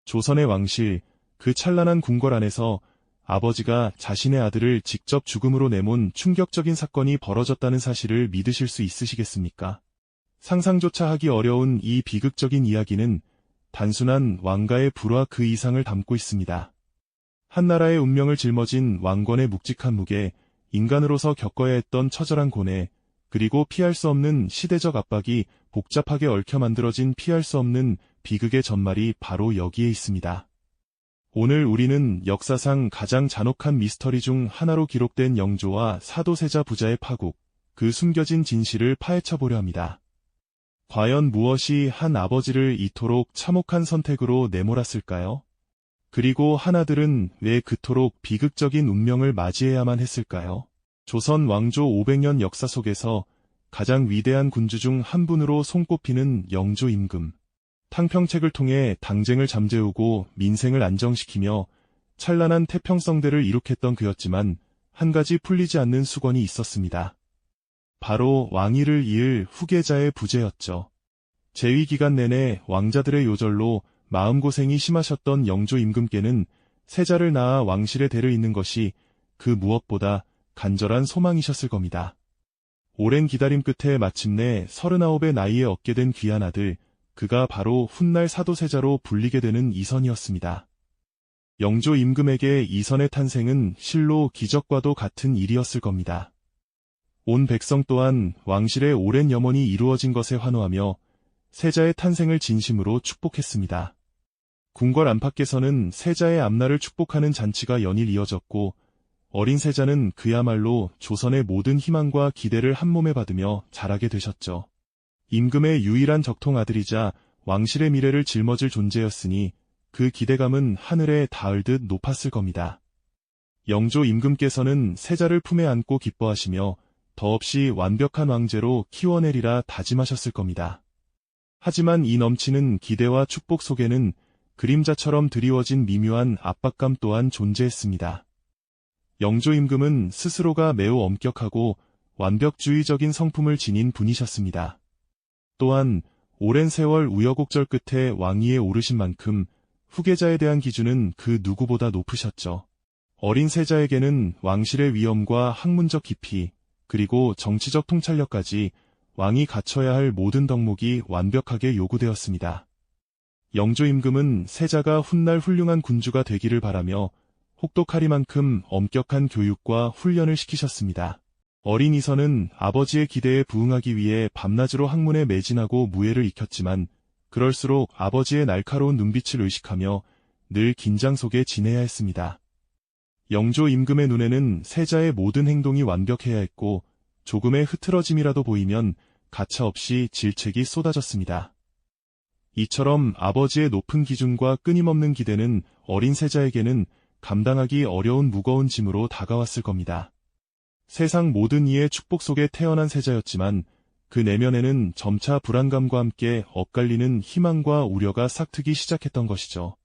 조선의 왕실, 그 찬란한 궁궐 안에서 아버지가 자신의 아들을 직접 죽음으로 내몬 충격적인 사건이 벌어졌다는 사실을 믿으실 수 있으시겠습니까? 상상조차 하기 어려운 이 비극적인 이야기는 단순한 왕가의 불화 그 이상을 담고 있습니다. 한 나라의 운명을 짊어진 왕권의 묵직한 무게, 인간으로서 겪어야 했던 처절한 고뇌, 그리고 피할 수 없는 시대적 압박이 복잡하게 얽혀 만들어진 피할 수 없는 비극의 전말이 바로 여기에 있습니다. 오늘 우리는 역사상 가장 잔혹한 미스터리 중 하나로 기록된 영조와 사도세자 부자의 파국, 그 숨겨진 진실을 파헤쳐보려 합니다. 과연 무엇이 한 아버지를 이토록 참혹한 선택으로 내몰았을까요? 그리고 한 아들은 왜 그토록 비극적인 운명을 맞이해야만 했을까요? 조선 왕조 500년 역사 속에서 가장 위대한 군주 중 한 분으로 손꼽히는 영조 임금. 탕평책을 통해 당쟁을 잠재우고 민생을 안정시키며 찬란한 태평성대를 이룩했던 그였지만 한 가지 풀리지 않는 수건이 있었습니다. 바로 왕위를 이을 후계자의 부재였죠. 재위 기간 내내 왕자들의 요절로 마음고생이 심하셨던 영조 임금께는 세자를 낳아 왕실의 대를 잇는 것이 그 무엇보다 간절한 소망이셨을 겁니다. 오랜 기다림 끝에 마침내 39의 나이에 얻게 된 귀한 아들, 그가 바로 훗날 사도세자로 불리게 되는 이선이었습니다. 영조 임금에게 이선의 탄생은 실로 기적과도 같은 일이었을 겁니다. 온 백성 또한 왕실의 오랜 염원이 이루어진 것에 환호하며 세자의 탄생을 진심으로 축복했습니다. 궁궐 안팎에서는 세자의 앞날을 축복하는 잔치가 연일 이어졌고 어린 세자는 그야말로 조선의 모든 희망과 기대를 한몸에 받으며 자라게 되셨죠. 임금의 유일한 적통 아들이자 왕실의 미래를 짊어질 존재였으니 그 기대감은 하늘에 닿을 듯 높았을 겁니다. 영조 임금께서는 세자를 품에 안고 기뻐하시며 더없이 완벽한 왕제로 키워내리라 다짐하셨을 겁니다. 하지만 이 넘치는 기대와 축복 속에는 그림자처럼 드리워진 미묘한 압박감 또한 존재했습니다. 영조 임금은 스스로가 매우 엄격하고 완벽주의적인 성품을 지닌 분이셨습니다. 또한 오랜 세월 우여곡절 끝에 왕위에 오르신 만큼 후계자에 대한 기준은 그 누구보다 높으셨죠. 어린 세자에게는 왕실의 위엄과 학문적 깊이, 그리고 정치적 통찰력까지 왕이 갖춰야 할 모든 덕목이 완벽하게 요구되었습니다. 영조 임금은 세자가 훗날 훌륭한 군주가 되기를 바라며 혹독하리만큼 엄격한 교육과 훈련을 시키셨습니다. 어린 이선은 아버지의 기대에 부응하기 위해 밤낮으로 학문에 매진하고 무예를 익혔지만 그럴수록 아버지의 날카로운 눈빛을 의식하며 늘 긴장 속에 지내야 했습니다. 영조 임금의 눈에는 세자의 모든 행동이 완벽해야 했고 조금의 흐트러짐이라도 보이면 가차없이 질책이 쏟아졌습니다. 이처럼 아버지의 높은 기준과 끊임없는 기대는 어린 세자에게는 감당하기 어려운 무거운 짐으로 다가왔을 겁니다. 세상 모든 이의 축복 속에 태어난 세자였지만 그 내면에는 점차 불안감과 함께 엇갈리는 희망과 우려가 싹트기 시작했던 것이죠.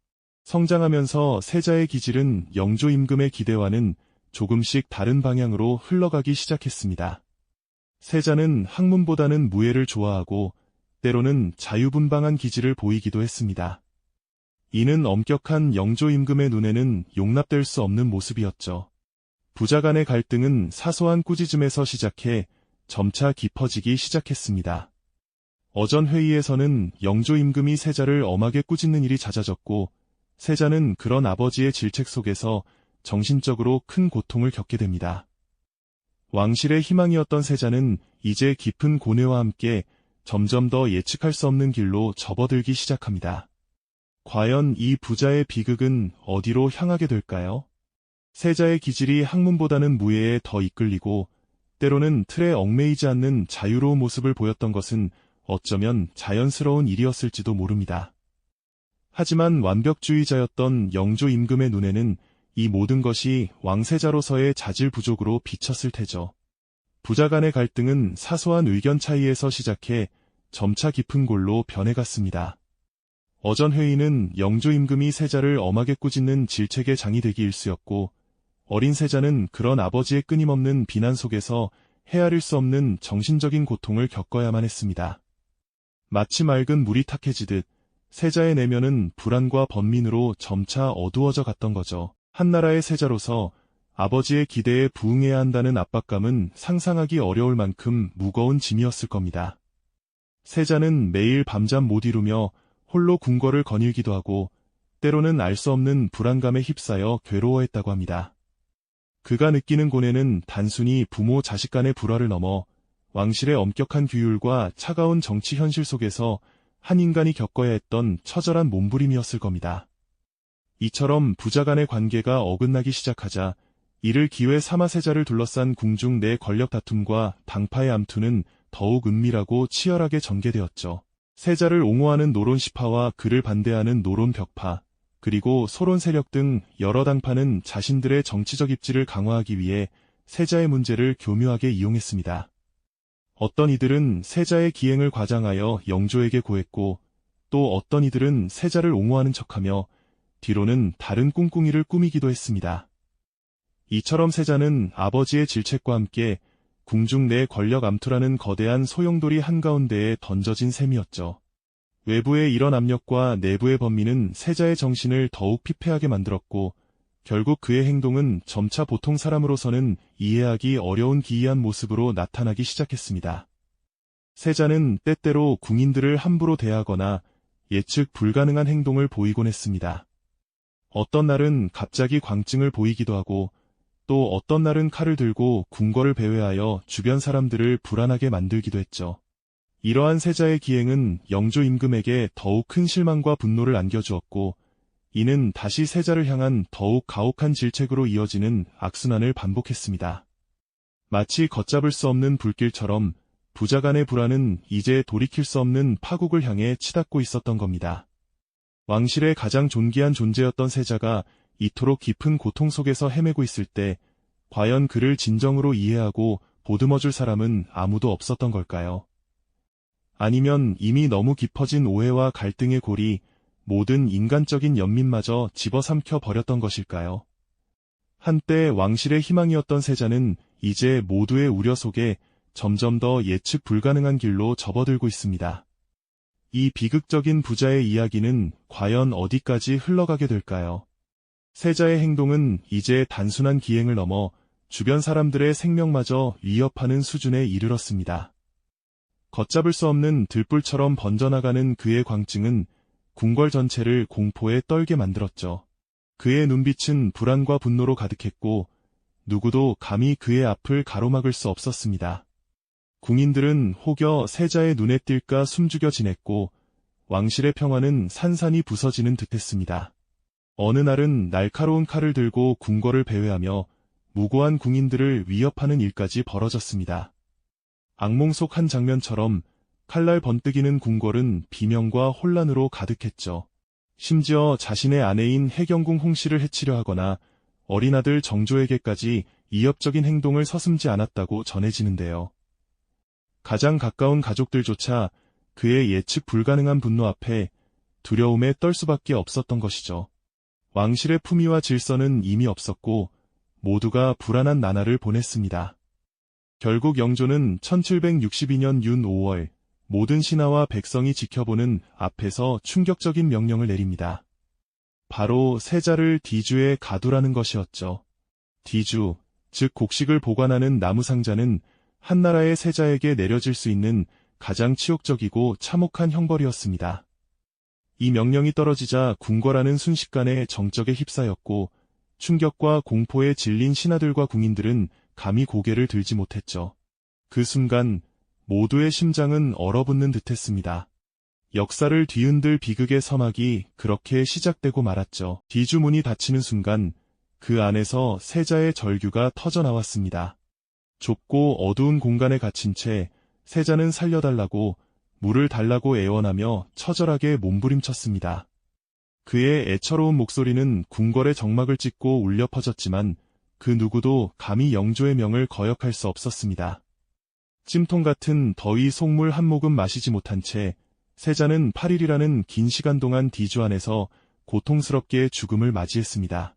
성장하면서 세자의 기질은 영조 임금의 기대와는 조금씩 다른 방향으로 흘러가기 시작했습니다. 세자는 학문보다는 무예를 좋아하고 때로는 자유분방한 기질을 보이기도 했습니다. 이는 엄격한 영조 임금의 눈에는 용납될 수 없는 모습이었죠. 부자 간의 갈등은 사소한 꾸짖음에서 시작해 점차 깊어지기 시작했습니다. 어전 회의에서는 영조 임금이 세자를 엄하게 꾸짖는 일이 잦아졌고 세자는 그런 아버지의 질책 속에서 정신적으로 큰 고통을 겪게 됩니다. 왕실의 희망이었던 세자는 이제 깊은 고뇌와 함께 점점 더 예측할 수 없는 길로 접어들기 시작합니다. 과연 이 부자의 비극은 어디로 향하게 될까요? 세자의 기질이 학문보다는 무예에 더 이끌리고 때로는 틀에 얽매이지 않는 자유로운 모습을 보였던 것은 어쩌면 자연스러운 일이었을지도 모릅니다. 하지만 완벽주의자였던 영조 임금의 눈에는 이 모든 것이 왕세자로서의 자질 부족으로 비쳤을 테죠. 부자 간의 갈등은 사소한 의견 차이에서 시작해 점차 깊은 골로 변해갔습니다. 어전 회의는 영조 임금이 세자를 엄하게 꾸짖는 질책의 장이 되기 일쑤였고 어린 세자는 그런 아버지의 끊임없는 비난 속에서 헤아릴 수 없는 정신적인 고통을 겪어야만 했습니다. 마치 맑은 물이 탁해지듯 세자의 내면은 불안과 번민으로 점차 어두워져 갔던 거죠. 한나라의 세자로서 아버지의 기대에 부응해야 한다는 압박감은 상상하기 어려울 만큼 무거운 짐이었을 겁니다. 세자는 매일 밤잠 못 이루며 홀로 궁궐을 거닐기도 하고 때로는 알 수 없는 불안감에 휩싸여 괴로워했다고 합니다. 그가 느끼는 고뇌는 단순히 부모 자식 간의 불화를 넘어 왕실의 엄격한 규율과 차가운 정치 현실 속에서 한 인간이 겪어야 했던 처절한 몸부림이었을 겁니다. 이처럼 부자 간의 관계가 어긋나기 시작하자 이를 기회 삼아 세자를 둘러싼 궁중 내 권력 다툼과 당파의 암투는 더욱 은밀하고 치열하게 전개되었죠. 세자를 옹호하는 노론 시파와 그를 반대하는 노론 벽파, 그리고 소론 세력 등 여러 당파는 자신들의 정치적 입지를 강화하기 위해 세자의 문제를 교묘하게 이용했습니다. 어떤 이들은 세자의 기행을 과장하여 영조에게 고했고, 또 어떤 이들은 세자를 옹호하는 척하며 뒤로는 다른 꿍꿍이를 꾸미기도 했습니다. 이처럼 세자는 아버지의 질책과 함께 궁중 내 권력 암투라는 거대한 소용돌이 한가운데에 던져진 셈이었죠. 외부의 이런 압력과 내부의 번민은 세자의 정신을 더욱 피폐하게 만들었고, 결국 그의 행동은 점차 보통 사람으로서는 이해하기 어려운 기이한 모습으로 나타나기 시작했습니다. 세자는 때때로 궁인들을 함부로 대하거나 예측 불가능한 행동을 보이곤 했습니다. 어떤 날은 갑자기 광증을 보이기도 하고, 또 어떤 날은 칼을 들고 궁궐을 배회하여 주변 사람들을 불안하게 만들기도 했죠. 이러한 세자의 기행은 영조 임금에게 더욱 큰 실망과 분노를 안겨주었고, 이는 다시 세자를 향한 더욱 가혹한 질책으로 이어지는 악순환을 반복했습니다. 마치 걷잡을 수 없는 불길처럼 부자 간의 불안은 이제 돌이킬 수 없는 파국을 향해 치닫고 있었던 겁니다. 왕실의 가장 존귀한 존재였던 세자가 이토록 깊은 고통 속에서 헤매고 있을 때 과연 그를 진정으로 이해하고 보듬어줄 사람은 아무도 없었던 걸까요? 아니면 이미 너무 깊어진 오해와 갈등의 골이 모든 인간적인 연민마저 집어삼켜 버렸던 것일까요? 한때 왕실의 희망이었던 세자는 이제 모두의 우려 속에 점점 더 예측 불가능한 길로 접어들고 있습니다. 이 비극적인 부자의 이야기는 과연 어디까지 흘러가게 될까요? 세자의 행동은 이제 단순한 기행을 넘어 주변 사람들의 생명마저 위협하는 수준에 이르렀습니다. 걷잡을 수 없는 들불처럼 번져나가는 그의 광증은 궁궐 전체를 공포에 떨게 만들었죠. 그의 눈빛은 불안과 분노로 가득했고 누구도 감히 그의 앞을 가로막을 수 없었습니다. 궁인들은 혹여 세자의 눈에 띌까 숨죽여 지냈고 왕실의 평화는 산산이 부서지는 듯했습니다. 어느 날은 날카로운 칼을 들고 궁궐을 배회하며 무고한 궁인들을 위협하는 일까지 벌어졌습니다. 악몽 속 한 장면처럼 칼날 번뜩이는 궁궐은 비명과 혼란으로 가득했죠. 심지어 자신의 아내인 해경궁 홍씨를 해치려 하거나 어린 아들 정조에게까지 이협적인 행동을 서슴지 않았다고 전해지는데요. 가장 가까운 가족들조차 그의 예측 불가능한 분노 앞에 두려움에 떨 수밖에 없었던 것이죠. 왕실의 품위와 질서는 이미 없었고 모두가 불안한 나날을 보냈습니다. 결국 영조는 1762년 윤 5월 모든 신하와 백성이 지켜보는 앞에서 충격적인 명령을 내립니다. 바로 세자를 뒤주에 가두라는 것이었죠. 뒤주, 즉 곡식을 보관하는 나무상자는 한나라의 세자에게 내려질 수 있는 가장 치욕적이고 참혹한 형벌이었습니다. 이 명령이 떨어지자 궁궐안은 순식간에 정적에 휩싸였고 충격과 공포에 질린 신하들과 궁인들은 감히 고개를 들지 못했죠. 그 순간 모두의 심장은 얼어붙는 듯했습니다. 역사를 뒤흔들 비극의 서막이 그렇게 시작되고 말았죠. 뒤주문이 닫히는 순간 그 안에서 세자의 절규가 터져나왔습니다. 좁고 어두운 공간에 갇힌 채 세자는 살려달라고 물을 달라고 애원하며 처절하게 몸부림쳤습니다. 그의 애처로운 목소리는 궁궐의 정막을 찢고 울려 퍼졌지만 그 누구도 감히 영조의 명을 거역할 수 없었습니다. 찜통 같은 더위 속물 한 모금 마시지 못한 채 세자는 8일이라는 긴 시간 동안 뒤주 안에서 고통스럽게 죽음을 맞이했습니다.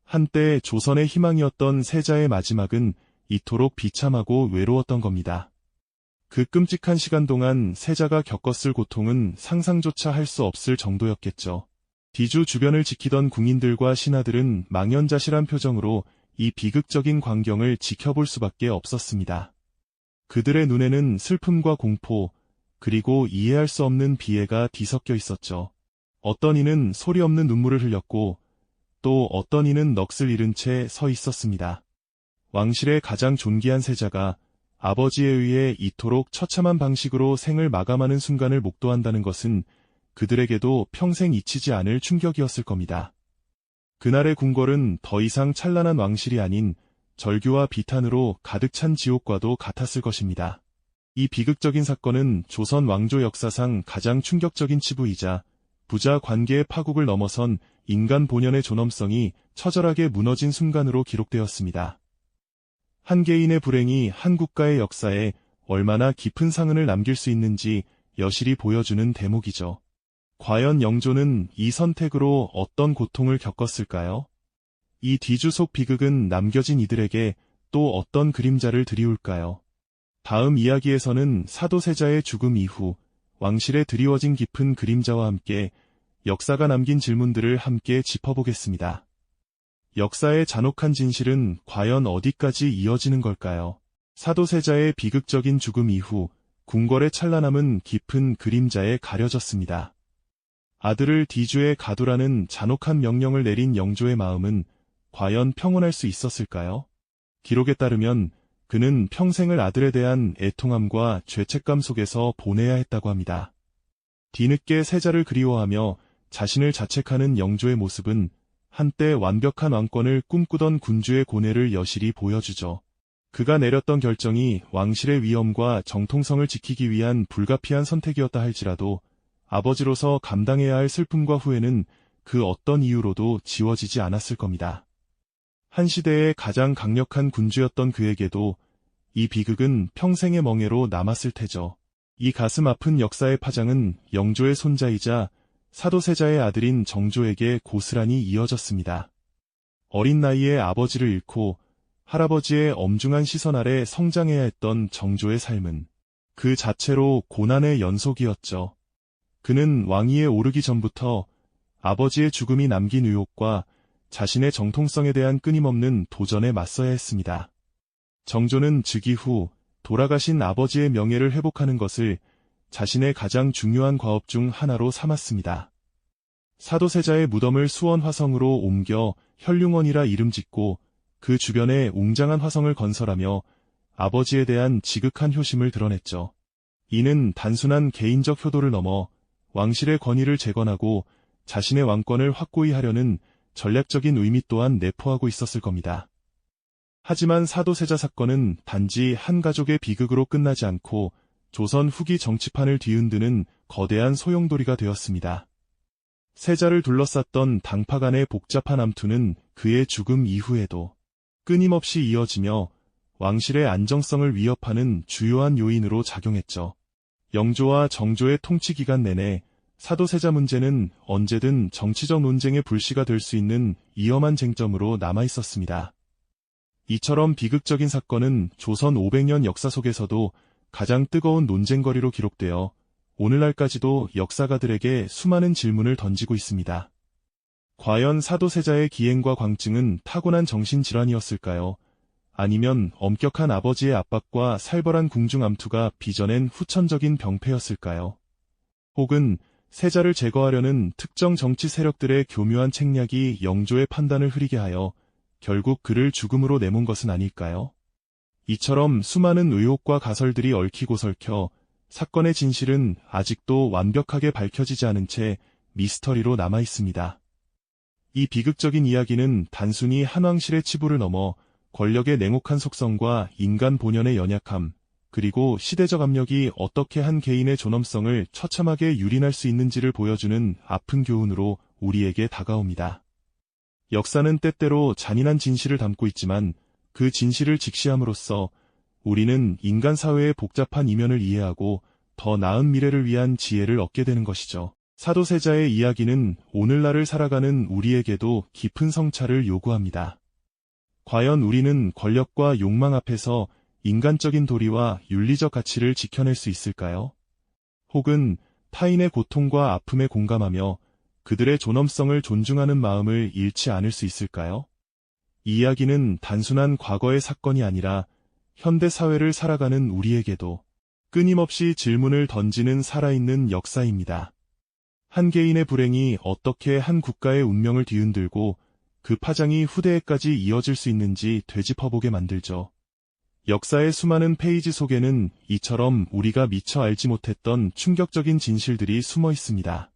한때 조선의 희망이었던 세자의 마지막은 이토록 비참하고 외로웠던 겁니다. 그 끔찍한 시간 동안 세자가 겪었을 고통은 상상조차 할 수 없을 정도였겠죠. 디주 주변을 지키던 궁인들과 신하들은 망연자실한 표정으로 이 비극적인 광경을 지켜볼 수밖에 없었습니다. 그들의 눈에는 슬픔과 공포, 그리고 이해할 수 없는 비애가 뒤섞여 있었죠. 어떤 이는 소리 없는 눈물을 흘렸고 또 어떤 이는 넋을 잃은 채 서 있었습니다. 왕실의 가장 존귀한 세자가 아버지에 의해 이토록 처참한 방식으로 생을 마감하는 순간을 목도한다는 것은 그들에게도 평생 잊히지 않을 충격이었을 겁니다. 그날의 궁궐은 더 이상 찬란한 왕실이 아닌 절규와 비탄으로 가득 찬 지옥과도 같았을 것입니다. 이 비극적인 사건은 조선 왕조 역사상 가장 충격적인 치부이자 부자 관계의 파국을 넘어선 인간 본연의 존엄성이 처절하게 무너진 순간으로 기록되었습니다. 한 개인의 불행이 한 국가의 역사에 얼마나 깊은 상흔을 남길 수 있는지 여실히 보여주는 대목이죠. 과연 영조는 이 선택으로 어떤 고통을 겪었을까요? 이 뒤주 속 비극은 남겨진 이들에게 또 어떤 그림자를 드리울까요? 다음 이야기에서는 사도세자의 죽음 이후 왕실에 드리워진 깊은 그림자와 함께 역사가 남긴 질문들을 함께 짚어보겠습니다. 역사의 잔혹한 진실은 과연 어디까지 이어지는 걸까요? 사도세자의 비극적인 죽음 이후 궁궐의 찬란함은 깊은 그림자에 가려졌습니다. 아들을 디주에 가두라는 잔혹한 명령을 내린 영조의 마음은 과연 평온할 수 있었을까요? 기록에 따르면 그는 평생을 아들에 대한 애통함과 죄책감 속에서 보내야 했다고 합니다. 뒤늦게 세자를 그리워하며 자신을 자책하는 영조의 모습은 한때 완벽한 왕권을 꿈꾸던 군주의 고뇌를 여실히 보여주죠. 그가 내렸던 결정이 왕실의 위엄과 정통성을 지키기 위한 불가피한 선택이었다 할지라도 아버지로서 감당해야 할 슬픔과 후회는 그 어떤 이유로도 지워지지 않았을 겁니다. 한 시대의 가장 강력한 군주였던 그에게도 이 비극은 평생의 멍해로 남았을 테죠. 이 가슴 아픈 역사의 파장은 영조의 손자이자 사도세자의 아들인 정조에게 고스란히 이어졌습니다. 어린 나이에 아버지를 잃고 할아버지의 엄중한 시선 아래 성장해야 했던 정조의 삶은 그 자체로 고난의 연속이었죠. 그는 왕위에 오르기 전부터 아버지의 죽음이 남긴 의혹과 자신의 정통성에 대한 끊임없는 도전에 맞서야 했습니다. 정조는 즉위 후 돌아가신 아버지의 명예를 회복하는 것을 자신의 가장 중요한 과업 중 하나로 삼았습니다. 사도세자의 무덤을 수원 화성으로 옮겨 현룡원이라 이름 짓고 그 주변에 웅장한 화성을 건설하며 아버지에 대한 지극한 효심을 드러냈죠. 이는 단순한 개인적 효도를 넘어 왕실의 권위를 재건하고 자신의 왕권을 확고히 하려는 전략적인 의미 또한 내포하고 있었을 겁니다. 하지만 사도세자 사건은 단지 한 가족의 비극으로 끝나지 않고 조선 후기 정치판을 뒤흔드는 거대한 소용돌이가 되었습니다. 세자를 둘러쌌던 당파 간의 복잡한 암투는 그의 죽음 이후에도 끊임없이 이어지며 왕실의 안정성을 위협하는 주요한 요인으로 작용했죠. 영조와 정조의 통치 기간 내내 사도세자 문제는 언제든 정치적 논쟁의 불씨가 될 수 있는 위험한 쟁점으로 남아있었습니다. 이처럼 비극적인 사건은 조선 500년 역사 속에서도 가장 뜨거운 논쟁거리로 기록되어 오늘날까지도 역사가들에게 수많은 질문을 던지고 있습니다. 과연 사도세자의 기행과 광증은 타고난 정신질환이었을까요? 아니면 엄격한 아버지의 압박과 살벌한 궁중 암투가 빚어낸 후천적인 병폐였을까요? 혹은 세자를 제거하려는 특정 정치 세력들의 교묘한 책략이 영조의 판단을 흐리게 하여 결국 그를 죽음으로 내몬 것은 아닐까요? 이처럼 수많은 의혹과 가설들이 얽히고 설켜 사건의 진실은 아직도 완벽하게 밝혀지지 않은 채 미스터리로 남아 있습니다. 이 비극적인 이야기는 단순히 한 왕실의 치부를 넘어 권력의 냉혹한 속성과 인간 본연의 연약함, 그리고 시대적 압력이 어떻게 한 개인의 존엄성을 처참하게 유린할 수 있는지를 보여주는 아픈 교훈으로 우리에게 다가옵니다. 역사는 때때로 잔인한 진실을 담고 있지만 그 진실을 직시함으로써 우리는 인간 사회의 복잡한 이면을 이해하고 더 나은 미래를 위한 지혜를 얻게 되는 것이죠. 사도세자의 이야기는 오늘날을 살아가는 우리에게도 깊은 성찰을 요구합니다. 과연 우리는 권력과 욕망 앞에서 인간적인 도리와 윤리적 가치를 지켜낼 수 있을까요? 혹은 타인의 고통과 아픔에 공감하며 그들의 존엄성을 존중하는 마음을 잃지 않을 수 있을까요? 이 이야기는 단순한 과거의 사건이 아니라 현대 사회를 살아가는 우리에게도 끊임없이 질문을 던지는 살아있는 역사입니다. 한 개인의 불행이 어떻게 한 국가의 운명을 뒤흔들고 그 파장이 후대에까지 이어질 수 있는지 되짚어보게 만들죠. 역사의 수많은 페이지 속에는 이처럼 우리가 미처 알지 못했던 충격적인 진실들이 숨어 있습니다.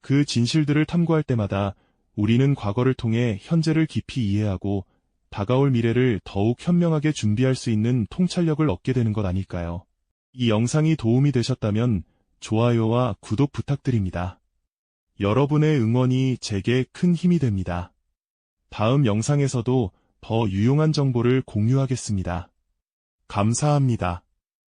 그 진실들을 탐구할 때마다 우리는 과거를 통해 현재를 깊이 이해하고 다가올 미래를 더욱 현명하게 준비할 수 있는 통찰력을 얻게 되는 것 아닐까요? 이 영상이 도움이 되셨다면 좋아요와 구독 부탁드립니다. 여러분의 응원이 제게 큰 힘이 됩니다. 다음 영상에서도 더 유용한 정보를 공유하겠습니다. 감사합니다.